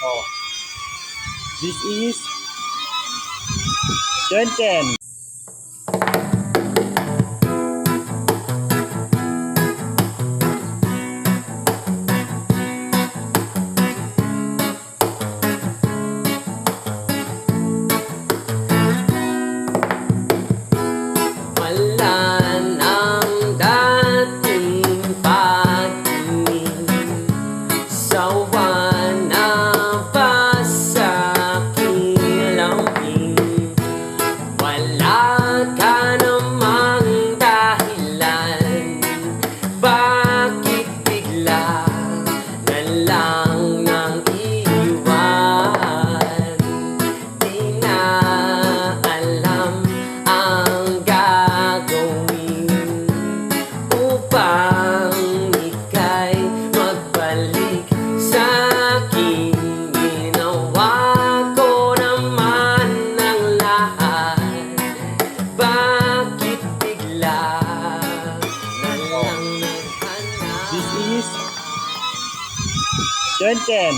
Oh, this is Chen Chen. Wala nang dating pagtingin, sawa na ba sa aking lambing? Wala ka namang dahilan, bakit bigla na lang nang iwan? Di na alam ang gagawin upang ika'y magbalik sa'kin. Ginawa ko naman ang lahat, bakit bigla na lang naghanap? This is Chen Chen.